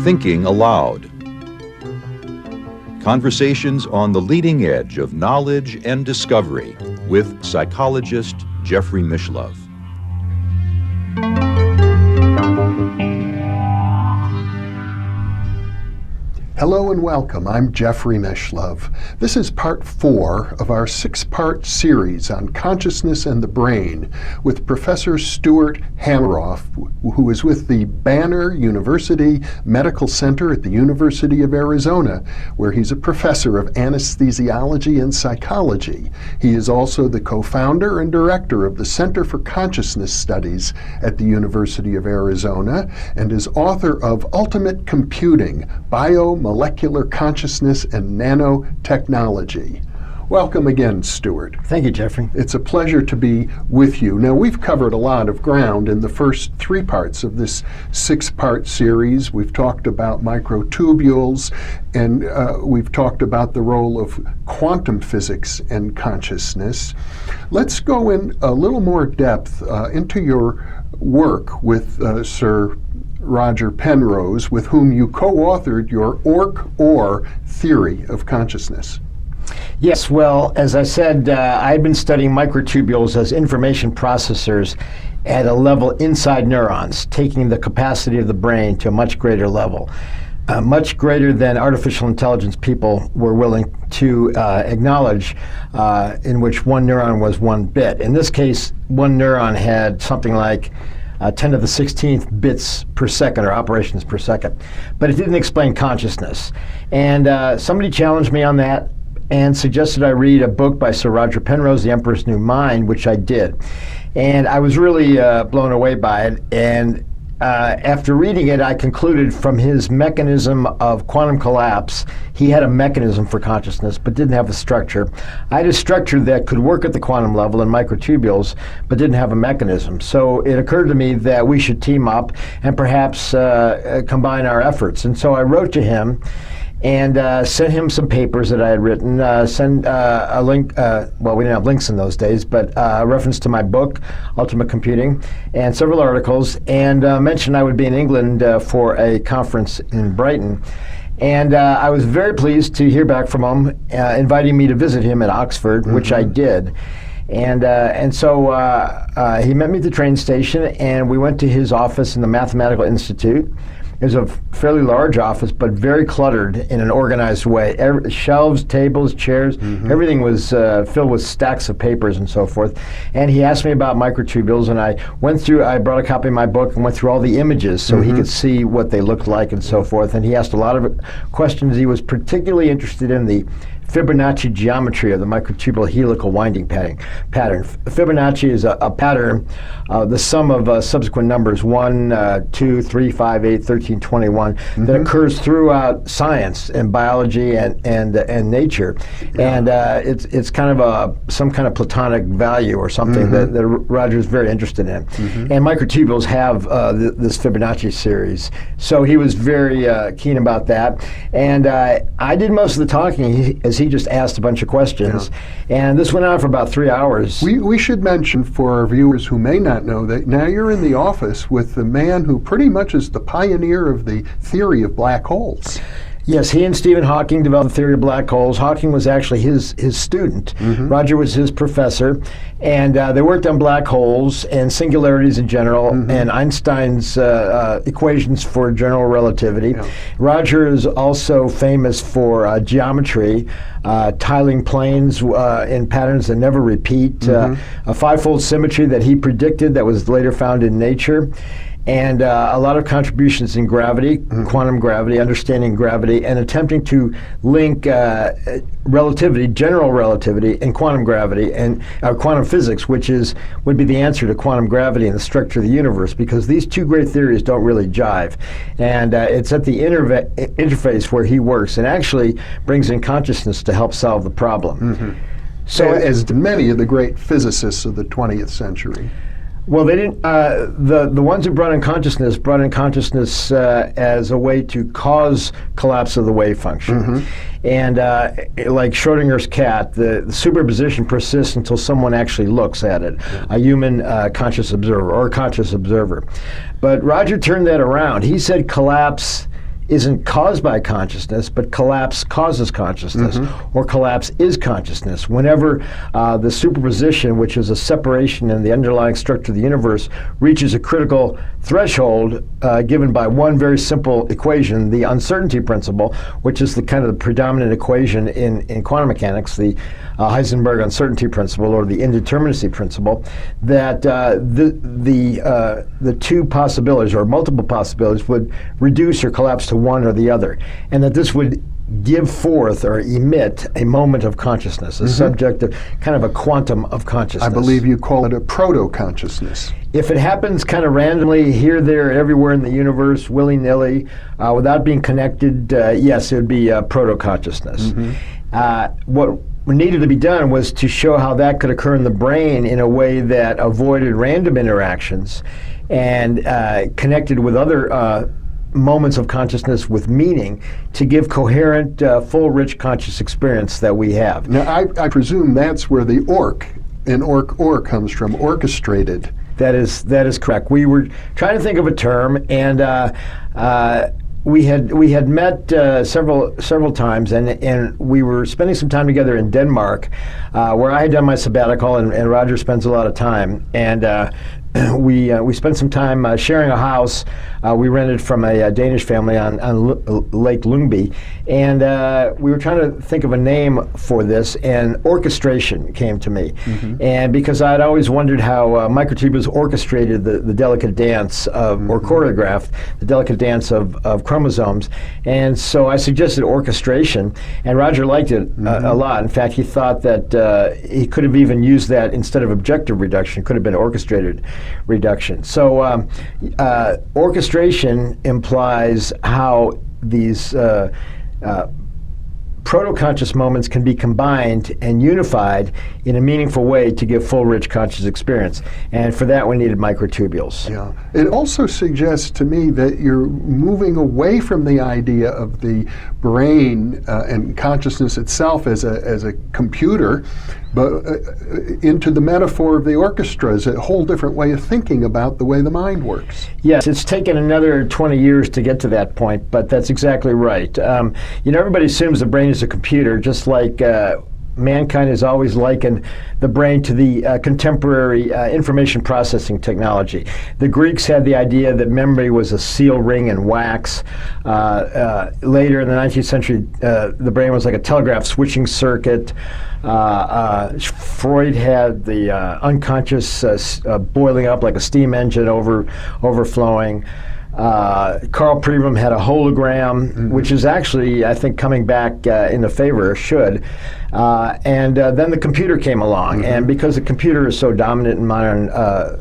Thinking Aloud. Conversations on the leading edge of knowledge and discovery with psychologist Jeffrey Mishlove. Hello and welcome. I'm Jeffrey Mishlove. This is part 4 of our 6-part series on consciousness and the brain with Professor Stuart Hameroff, who is with the Banner University Medical Center at the University of Arizona, where he's a professor of anesthesiology and psychology. He is also the co-founder and director of the Center for Consciousness Studies at the University of Arizona and is author of Ultimate Computing, Biomolecular Consciousness and Nanotechnology. Welcome again, Stuart. Thank you, Jeffrey. It's a pleasure to be with you. Now, we've covered a lot of ground in the first 3 parts of this 6-part series. We've talked about microtubules, and we've talked about the role of quantum physics and consciousness. Let's go in a little more depth into your work with Sir Roger Penrose, with whom you co-authored your Orch OR theory of consciousness. Yes, well, as I said, I've been studying microtubules as information processors at a level inside neurons, taking the capacity of the brain to a much greater level, much greater than artificial intelligence people were willing to acknowledge, in which one neuron was 1 bit. In this case, one neuron had something like 10 to the 16th bits per second, or operations per second. But it didn't explain consciousness. And somebody challenged me on that and suggested I read a book by Sir Roger Penrose, The Emperor's New Mind, which I did. And I was really blown away by it. And after reading it, I concluded from his mechanism of quantum collapse, he had a mechanism for consciousness, but didn't have a structure. I had a structure that could work at the quantum level in microtubules, but didn't have a mechanism. So it occurred to me that we should team up and perhaps combine our efforts. And so I wrote to him and sent him some papers that I had written, send a link, well, we didn't have links in those days, but a reference to my book, Ultimate Computing, and several articles, and mentioned I would be in England for a conference in Brighton. And I was very pleased to hear back from him, inviting me to visit him at Oxford, which I did. And so he met me at the train station, and we went to his office in the Mathematical Institute. It was a fairly large office, but very cluttered in an organized way. Shelves, tables, chairs, everything was filled with stacks of papers and so forth. And he asked me about microtubules, and I brought a copy of my book and went through all the images so he could see what they looked like and so forth. And he asked a lot of questions. He was particularly interested in the Fibonacci geometry of the microtubule helical winding pattern. Fibonacci is a pattern, the sum of subsequent numbers, 1, 2, 3, 5, 8, 13, 21, that occurs throughout science and biology and nature. And it's kind of some kind of platonic value or something that Roger's very interested in. And microtubules have this Fibonacci series. So he was very keen about that. And I did most of the talking, as he just asked a bunch of questions. And this went on for about 3 hours. We should mention for our viewers who may not know that now you're in the office with the man who pretty much is the pioneer of the theory of black holes. Yes, he and Stephen Hawking developed the theory of black holes. Hawking was actually his student. Roger was his professor. And they worked on black holes and singularities in general and Einstein's equations for general relativity. Roger is also famous for geometry, tiling planes in patterns that never repeat, a 5-fold symmetry that he predicted that was later found in nature. And a lot of contributions in gravity, quantum gravity, understanding gravity, and attempting to link relativity, general relativity, and quantum gravity, and quantum physics, which would be the answer to quantum gravity and the structure of the universe, because these two great theories don't really jive. And it's at the interface where he works and actually brings in consciousness to help solve the problem. So, as many of the great physicists of the 20th century. Well, they didn't. The ones who brought in consciousness as a way to cause collapse of the wave function. And like Schrodinger's cat, the superposition persists until someone actually looks at it, a human conscious observer or conscious observer. But Roger turned that around. He said collapse isn't caused by consciousness, but collapse causes consciousness, or collapse is consciousness. Whenever the superposition, which is a separation in the underlying structure of the universe, reaches a critical threshold given by one very simple equation, the uncertainty principle, which is the kind of the predominant equation in quantum mechanics, the Heisenberg uncertainty principle or the indeterminacy principle, that the two possibilities or multiple possibilities would reduce or collapse to one or the other, and that this would give forth or emit a moment of consciousness, a subject of kind of a quantum of consciousness. I believe you call it a proto-consciousness. If it happens kind of randomly here, there, everywhere in the universe, willy-nilly, without being connected, yes, it would be proto-consciousness. What needed to be done was to show how that could occur in the brain in a way that avoided random interactions and connected with other moments of consciousness with meaning to give coherent, full, rich conscious experience that we have. Now, I presume that's where the orc in Orch OR comes from, orchestrated. That is correct. We were trying to think of a term, and we had met several times, and we were spending some time together in Denmark, where I had done my sabbatical, and Roger spends a lot of time, and we spent some time sharing a house we rented from a Danish family on Lake Lyngby, and we were trying to think of a name for this, and orchestration came to me. And because I'd always wondered how microtubules orchestrated the delicate dance of, or choreographed the delicate dance of chromosomes, and so I suggested orchestration, and Roger liked it a lot. In fact, he thought that he could have even used that instead of objective reduction, could have been orchestrated reduction. So orchestration implies how these proto-conscious moments can be combined and unified in a meaningful way to give full, rich conscious experience. And for that, we needed microtubules. Yeah. It also suggests to me that you're moving away from the idea of the brain and consciousness itself as a computer, but into the metaphor of the orchestra as a whole different way of thinking about the way the mind works. Yes, it's taken another 20 years to get to that point, but that's exactly right. Everybody assumes the brain is a computer, just like mankind has always likened the brain to the contemporary information processing technology. The Greeks had the idea that memory was a seal ring in wax. Later in the 19th century, the brain was like a telegraph switching circuit. Freud had the unconscious boiling up like a steam engine overflowing. Carl Previn had a hologram, which is actually, I think, coming back into favor, or should. And then the computer came along, and because the computer is so dominant in modern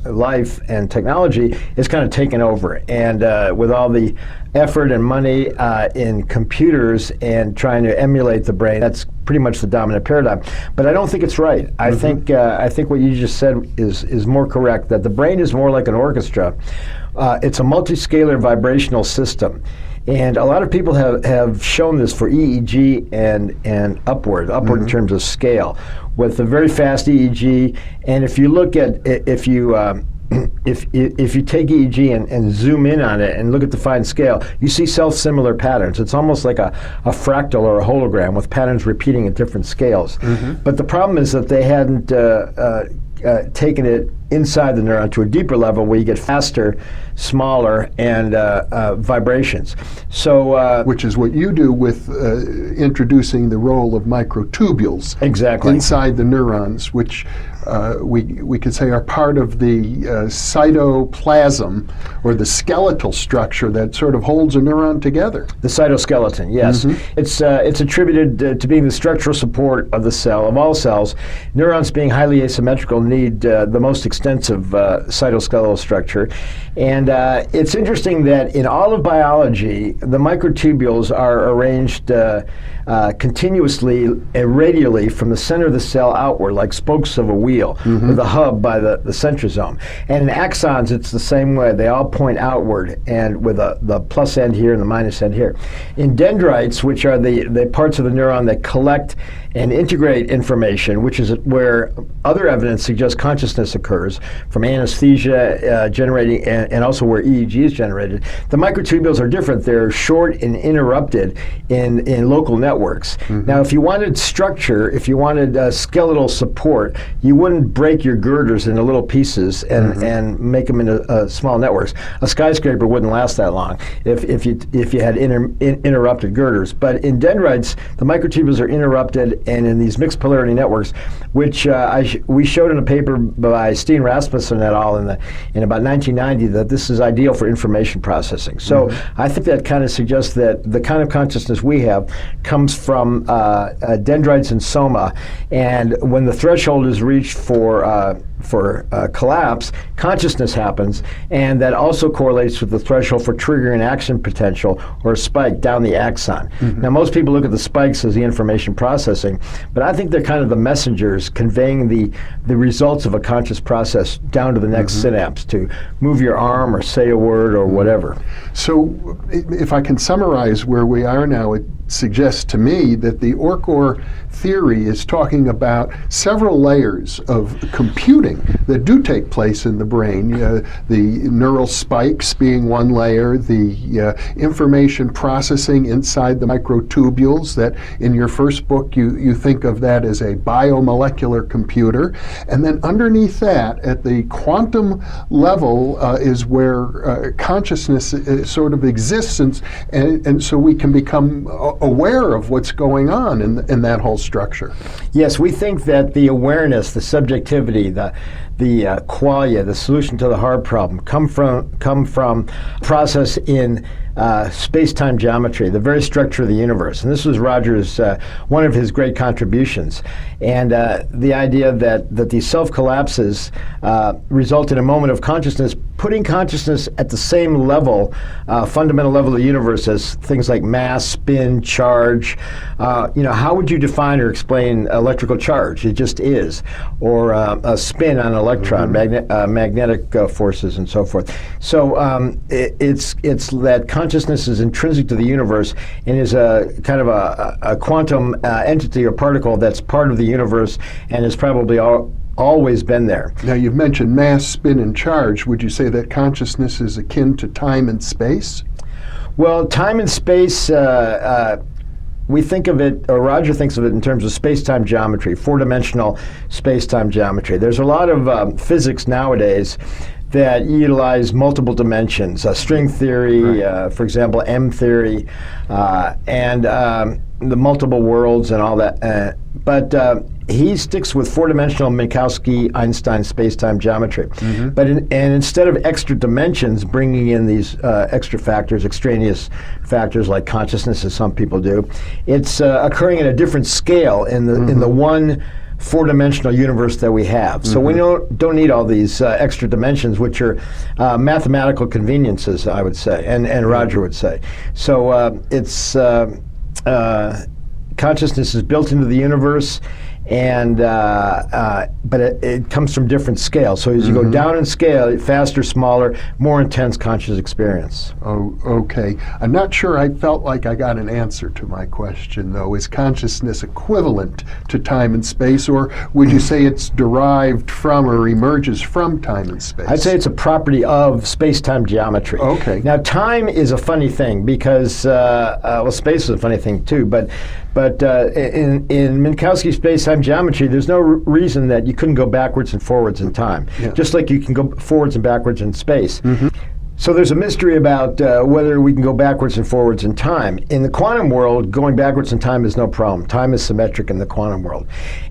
life and technology, it's kind of taken over. And with all the effort and money in computers and trying to emulate the brain, that's pretty much the dominant paradigm. But I don't think it's right. I think what you just said is more correct, that the brain is more like an orchestra. It's a multiscalar vibrational system. And a lot of people have shown this for EEG and upward in terms of scale, with a very fast EEG. And if you look at, if you take EEG and zoom in on it and look at the fine scale, you see self-similar patterns. It's almost like a fractal or a hologram with patterns repeating at different scales. But the problem is that they hadn't taken it inside the neuron to a deeper level where you get faster, smaller, and vibrations. So, which is what you do with introducing the role of microtubules inside the neurons, which we could say are part of the cytoplasm, or the skeletal structure that sort of holds a neuron together. The cytoskeleton, yes. It's attributed to being the structural support of the cell, of all cells. Neurons, being highly asymmetrical, need the most extensive cytoskeletal structure. And it's interesting that in all of biology, the microtubules are arranged continuously and radially from the center of the cell outward, like spokes of a wheel, with a hub by the centrosome. And in axons, it's the same way. They all point outward, and with the plus end here and the minus end here. In dendrites, which are the parts of the neuron that collect and integrate information, which is where other evidence suggests consciousness occurs, from anesthesia generating, and also where EEG is generated, the microtubules are different. They're short and interrupted in local networks. Now, if you wanted structure, if you wanted skeletal support, you wouldn't break your girders into little pieces and make them into small networks. A skyscraper wouldn't last that long if you had interrupted girders. But in dendrites, the microtubules are interrupted, and in these mixed polarity networks, which we showed in a paper by Steen Rasmussen et al. In about 1990 that this is ideal for information processing. So I think that kind of suggests that the kind of consciousness we have comes from dendrites and soma, and when the threshold is reached for collapse, consciousness happens, and that also correlates with the threshold for triggering action potential or a spike down the axon. Now, most people look at the spikes as the information processing, but I think they're kind of the messengers conveying the results of a conscious process down to the next synapse to move your arm or say a word or whatever. So if I can summarize where we are now, it suggests to me that the Orch OR theory is talking about several layers of computing that do take place in the brain. The neural spikes being one layer, the information processing inside the microtubules that in your first book you think of that as a biomolecular computer. And then underneath that, at the quantum level, is where consciousness sort of exists, and so we can become aware of what's going on in that whole structure. Yes, we think that the awareness, the subjectivity, the qualia, the solution to the hard problem, come from process in space-time geometry, the very structure of the universe. And this was Roger's, one of his great contributions. And the idea that these self-collapses result in a moment of consciousness, putting consciousness at the same level, fundamental level of the universe as things like mass, spin, charge. How would you define or explain electrical charge? It just is. Or a spin on an electron, magnetic forces and so forth. So it's that consciousness is intrinsic to the universe and is a kind of a quantum entity or particle that's part of the universe and is probably always been there. Now, you've mentioned mass, spin, and charge. Would you say that consciousness is akin to time and space? Well, time and space, we think of it, or Roger thinks of it in terms of space-time geometry, four-dimensional space-time geometry. There's a lot of physics nowadays that utilize multiple dimensions, string theory, for example, M theory, and the multiple worlds and all that. But he sticks with four-dimensional Minkowski-Einstein space-time geometry. But instead of extra dimensions, bringing in these extra factors, extraneous factors like consciousness, as some people do, it's occurring at a different scale in the one four-dimensional universe that we have. So we don't need all these extra dimensions, which are mathematical conveniences, I would say, and Roger would say. So it's consciousness is built into the universe, and but it comes from different scales. So as you go down in scale, faster, smaller, more intense conscious experience. Oh, okay. I'm not sure I felt like I got an answer to my question, though. Is consciousness equivalent to time and space, or would you say it's derived from or emerges from time and space? I'd say it's a property of space-time geometry. Okay. Now, time is a funny thing because, well, space is a funny thing too, but in Minkowski space-time geometry, there's no reason that you couldn't go backwards and forwards in time, just like you can go forwards and backwards in space. So there's a mystery about whether we can go backwards and forwards in time. In the quantum world, going backwards in time is no problem. Time is symmetric in the quantum world.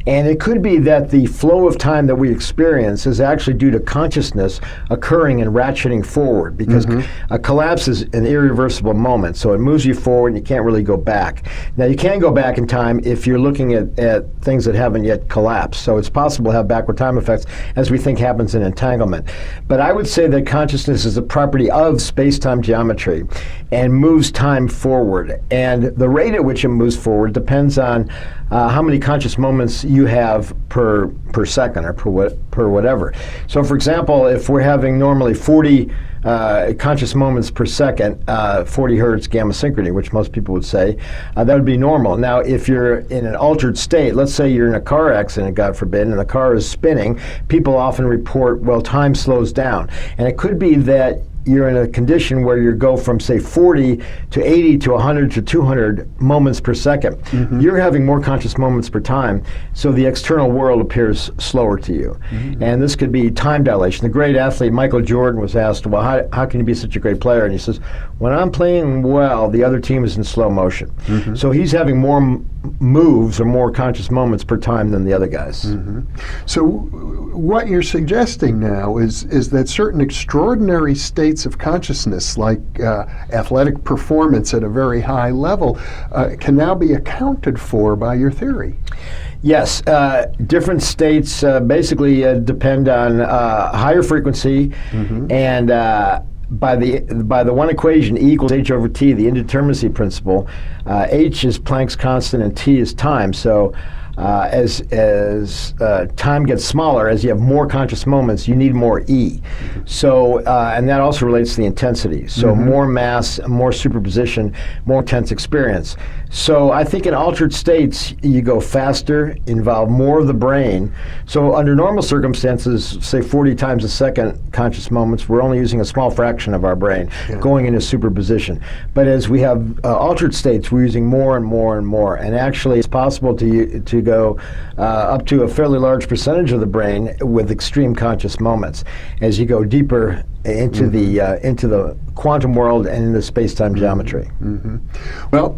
And it could be that the flow of time that we experience is actually due to consciousness occurring and ratcheting forward, because a collapse is an irreversible moment. So it moves you forward and you can't really go back. Now you can go back in time if you're looking at things that haven't yet collapsed. So it's possible to have backward time effects, as we think happens in entanglement. But I would say that consciousness is a property of space-time geometry and moves time forward. And the rate at which it moves forward depends on how many conscious moments you have per second or per whatever. So for example, if we're having normally 40 conscious moments per second, 40 hertz gamma synchrony, which most people would say, that would be normal. Now, if you're in an altered state, let's say you're in a car accident, God forbid, and the car is spinning, people often report, well, time slows down. And it could be that you're in a condition where you go from, say, 40 to 80 to 100 to 200 moments per second. You're having more conscious moments per time, so the external world appears slower to you. And this could be time dilation. The great athlete Michael Jordan was asked, well, how can you be such a great player? And he says, when I'm playing well, the other team is in slow motion. So he's having more moves or more conscious moments per time than the other guys. So what you're suggesting now is that certain extraordinary states of consciousness, like athletic performance at a very high level, can now be accounted for by your theory. Yes, different states basically depend on higher frequency, and by the one equation, E equals h over t, the indeterminacy principle, h is Planck's constant and t is time. So as time gets smaller, as you have more conscious moments, you need more E. So, and that also relates to the intensity. So more mass, more superposition, more intense experience. So I think in altered states, you go faster, involve more of the brain. So under normal circumstances, say 40 times a second conscious moments, we're only using a small fraction of our brain going into superposition. But as we have altered states, we're using more and more and more. And actually, it's possible to go up to a fairly large percentage of the brain with extreme conscious moments as you go deeper into the quantum world and into space-time geometry. Well,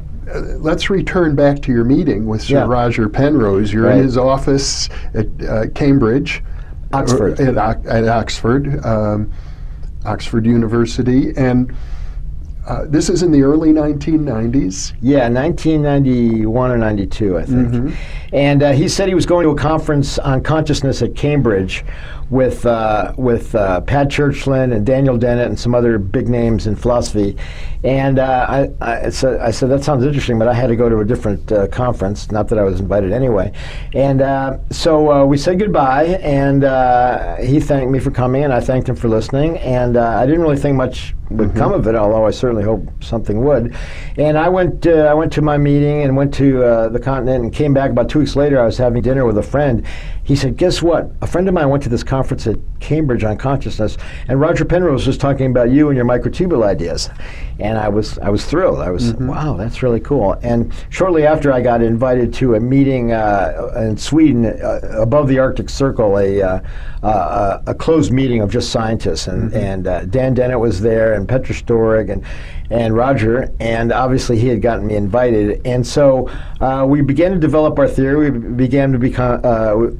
let's return back to your meeting with Sir Roger Penrose. You're in his office at Cambridge, Oxford, at Oxford, Oxford University, and this is in the early 1990s? Yeah, 1991 or 92, I think. And he said he was going to a conference on consciousness at Cambridge with Pat Churchland and Daniel Dennett and some other big names in philosophy. And I said, that sounds interesting, but I had to go to a different conference, not that I was invited anyway. And so we said goodbye, and he thanked me for coming, and I thanked him for listening. And I didn't really think much would come of it, although I certainly hope something would. And I went to my meeting and went to the continent and came back about 2 weeks later. I was having dinner with a friend. He said, guess what? A friend of mine went to this conference at Cambridge on consciousness, and Roger Penrose was talking about you and your microtubule ideas. And I was thrilled. I was, wow, that's really cool. And shortly after, I got invited to a meeting in Sweden above the Arctic Circle, a closed meeting of just scientists. And Dan Dennett was there, and Petra Storig, and Roger, and obviously he had gotten me invited. And so we began to develop our theory. We began to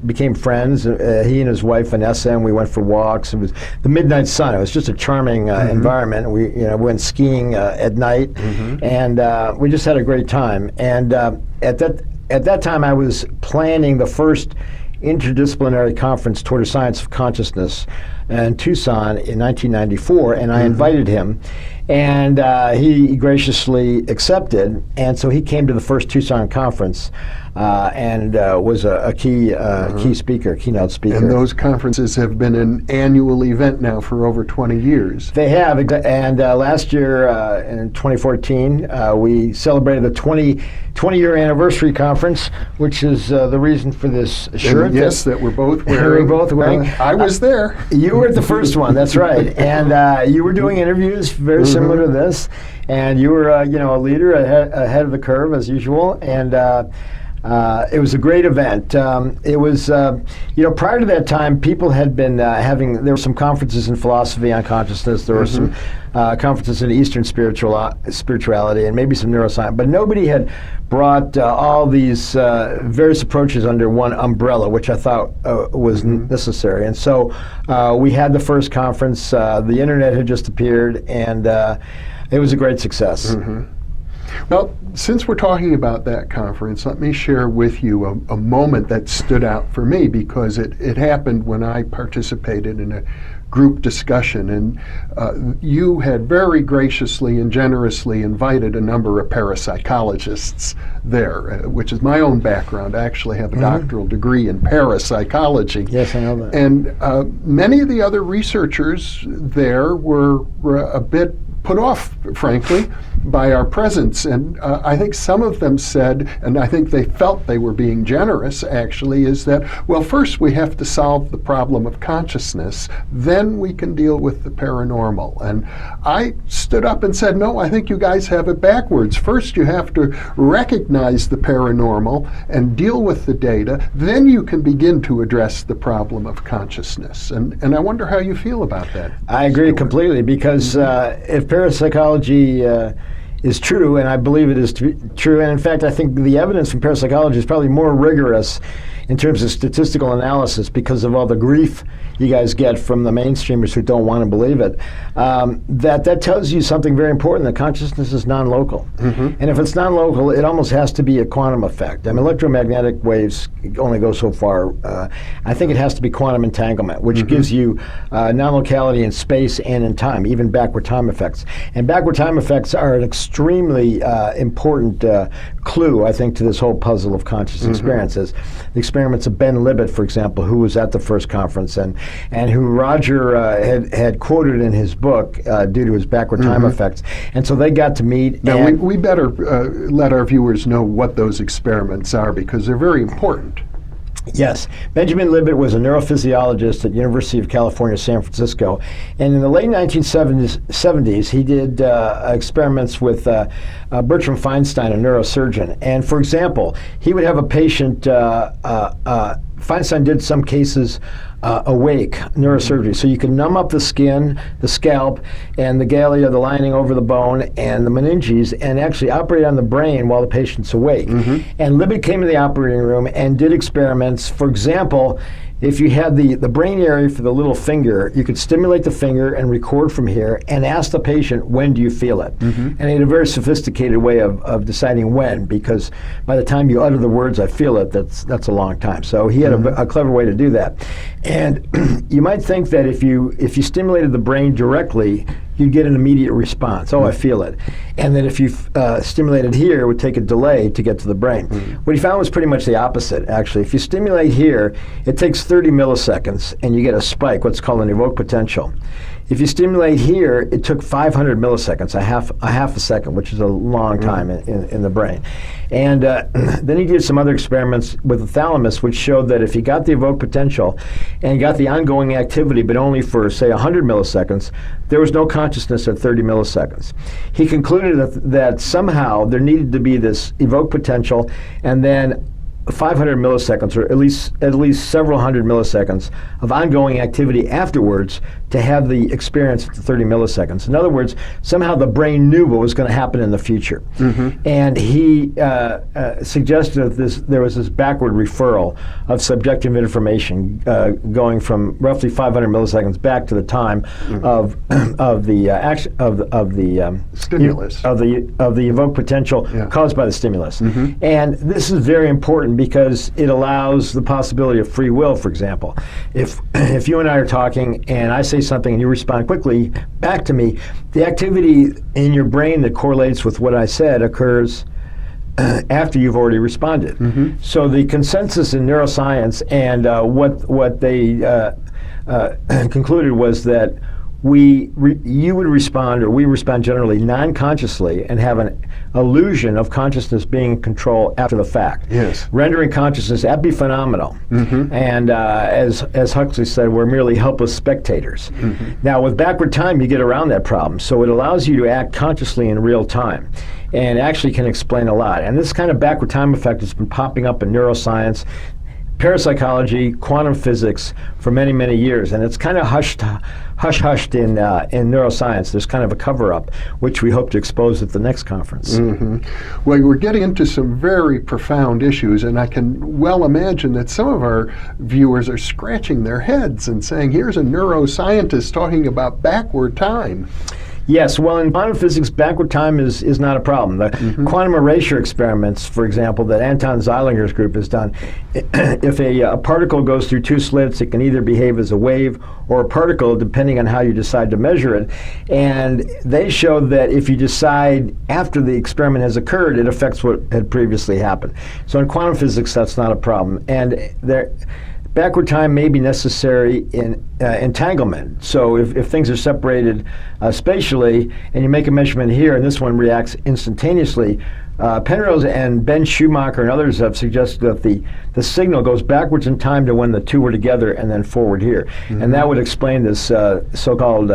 became friends. He and his wife Vanessa, and we went for walks. It was the midnight sun. It was just a charming environment. We went skiing at night, and we just had a great time. And at that time, I was planning the first interdisciplinary conference toward a science of consciousness in Tucson in 1994, and I invited him, and he graciously accepted, and so he came to the first Tucson conference and was a key speaker, keynote speaker. And those conferences have been an annual event now for over 20 years. They have, and last year in 2014, we celebrated the 20-year anniversary conference, which is the reason for this shirt. Yes, that we're both wearing. We're both wearing. I was there. You were at the first one, that's right. And you were doing interviews very similar to this, and you were a leader ahead of the curve as usual. And It was a great event. It was, prior to that time, people had been there were some conferences in philosophy on consciousness. There were some conferences in Eastern spirituality and maybe some neuroscience, but nobody had brought all these various approaches under one umbrella, which I thought was necessary. And so we had the first conference. The internet had just appeared, and it was a great success. Well, since we're talking about that conference, let me share with you a moment that stood out for me, because it happened when I participated in a group discussion, and you had very graciously and generously invited a number of parapsychologists there, which is my own background. I actually have a doctoral degree in parapsychology. Yes, I know that. And many of the other researchers there were a bit put off, frankly, by our presence. And I think some of them said, and I think they felt they were being generous actually, is that, well, first we have to solve the problem of consciousness, then we can deal with the paranormal. And I stood up and said, no, I think you guys have it backwards. First you have to recognize the paranormal and deal with the data, then you can begin to address the problem of consciousness. And I wonder how you feel about that. I agree completely, because if parapsychology is true, and I believe it is true, and in fact I think the evidence from parapsychology is probably more rigorous in terms of statistical analysis because of all the grief you guys get from the mainstreamers who don't want to believe it, that tells you something very important, that consciousness is non-local. And if it's non-local, it almost has to be a quantum effect. I mean, electromagnetic waves only go so far. I think it has to be quantum entanglement, which gives you non-locality in space and in time, even backward time effects. And backward time effects are an extremely important clue, I think, to this whole puzzle of conscious experiences. The experiments of Ben Libet, for example, who was at the first conference, and who Roger had quoted in his book due to his backward time effects. And so they got to meet. Now, we better let our viewers know what those experiments are, because they're very important. Yes. Benjamin Libet was a neurophysiologist at University of California, San Francisco. And in the late 1970s, he did experiments with Bertram Feinstein, a neurosurgeon. And for example, he would have a patient, Feinstein did some cases awake neurosurgery. So you can numb up the skin, the scalp, and the galea, the lining over the bone, and the meninges, and actually operate on the brain while the patient's awake. And Libet came to the operating room and did experiments. For example, if you had the brain area for the little finger, you could stimulate the finger and record from here and ask the patient, when do you feel it? And he had a very sophisticated way of deciding when, because by the time you utter the words, I feel it, that's a long time. So he had a clever way to do that. And you might think that if you stimulated the brain directly, you'd get an immediate response. Oh, I feel it. And then if you stimulated here, it would take a delay to get to the brain. What he found was pretty much the opposite, actually. If you stimulate here, it takes 30 milliseconds, and you get a spike, what's called an evoked potential. If you stimulate here, it took 500 milliseconds, a half a second, which is a long time in the brain. And then he did some other experiments with the thalamus, which showed that if he got the evoked potential and got the ongoing activity, but only for, say, 100 milliseconds, there was no consciousness at 30 milliseconds. He concluded that somehow there needed to be this evoked potential, and then 500 milliseconds, or at least several hundred milliseconds of ongoing activity afterwards to have the experience at the 30 milliseconds. In other words, somehow the brain knew what was going to happen in the future. And he suggested that there was this backward referral of subjective information going from roughly 500 milliseconds back to the time of the stimulus, of the evoked potential caused by the stimulus. And this is very important because it allows the possibility of free will. For example, if you and I are talking and I say something and you respond quickly back to me, the activity in your brain that correlates with what I said occurs after you've already responded. So the consensus in neuroscience and what they concluded was that you would respond, or we respond generally non-consciously, and have an illusion of consciousness being in control after the fact. Yes. Rendering consciousness epiphenomenal. And as Huxley said, we're merely helpless spectators. Now, with backward time, you get around that problem. So it allows you to act consciously in real time, and actually can explain a lot. And this kind of backward time effect has been popping up in neuroscience, parapsychology, quantum physics for many, many years, and it's kind of hushed in neuroscience. There's kind of a cover-up, which we hope to expose at the next conference. Well, we're getting into some very profound issues, and I can well imagine that some of our viewers are scratching their heads and saying, here's a neuroscientist talking about backward time. Yes, well, in quantum physics, backward time is not a problem. The quantum erasure experiments, for example, that Anton Zeilinger's group has done, if a particle goes through two slits, it can either behave as a wave or a particle, depending on how you decide to measure it. And they showed that if you decide after the experiment has occurred, it affects what had previously happened. So in quantum physics, that's not a problem. And backward time may be necessary in entanglement. So if things are separated spatially, and you make a measurement here, and this one reacts instantaneously, Penrose and Ben Schumacher and others have suggested that the signal goes backwards in time to when the two were together and then forward here. And that would explain this so-called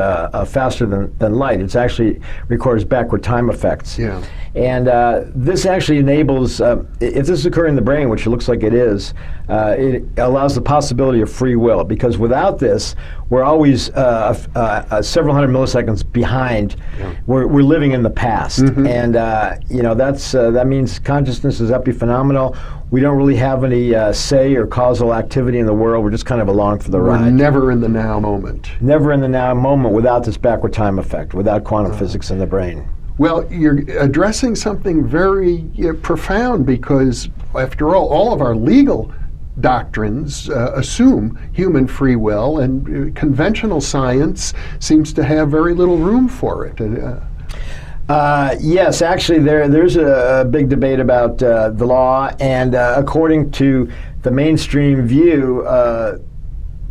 faster than light. It actually records backward time effects. Yeah. And this actually enables, if this is occurring in the brain, which it looks like it is, it allows the possibility of free will, because without this, we're always several hundred milliseconds behind. Yeah. We're living in the past. And that means consciousness is epiphenomenal. We don't really have any say or causal activity in the world. We're just kind of along for the ride. We're never in the now moment. Never in the now moment without this backward time effect, without quantum physics in the brain. Well, you're addressing something very profound, because after all of our legal doctrines assume human free will, and conventional science seems to have very little room for it. Yes, actually, there's a big debate about the law, and according to the mainstream view,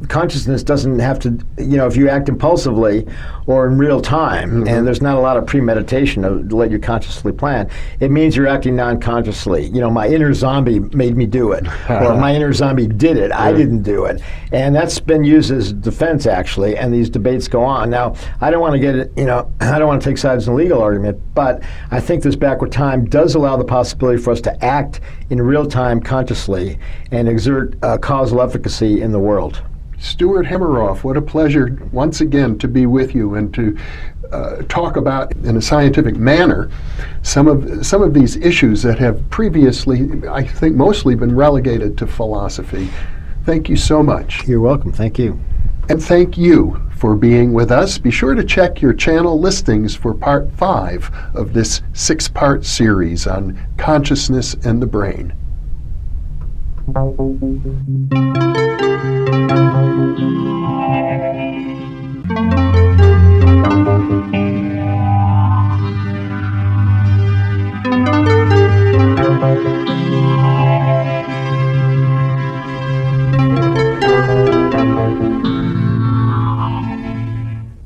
consciousness doesn't have to, if you act impulsively or in real time, and there's not a lot of premeditation to let you consciously plan, it means you're acting non-consciously. My inner zombie made me do it, or my inner zombie did it, I didn't do it. And that's been used as defense, actually, and these debates go on. Now, I don't want to get it, I don't want to take sides in a legal argument, but I think this backward time does allow the possibility for us to act in real time consciously and exert causal efficacy in the world. Stuart Hameroff, what a pleasure once again to be with you and to talk about, in a scientific manner, some of these issues that have previously, I think, mostly been relegated to philosophy. Thank you so much. You're welcome. Thank you. And thank you for being with us. Be sure to check your channel listings for part 5 of this 6-part series on consciousness and the brain.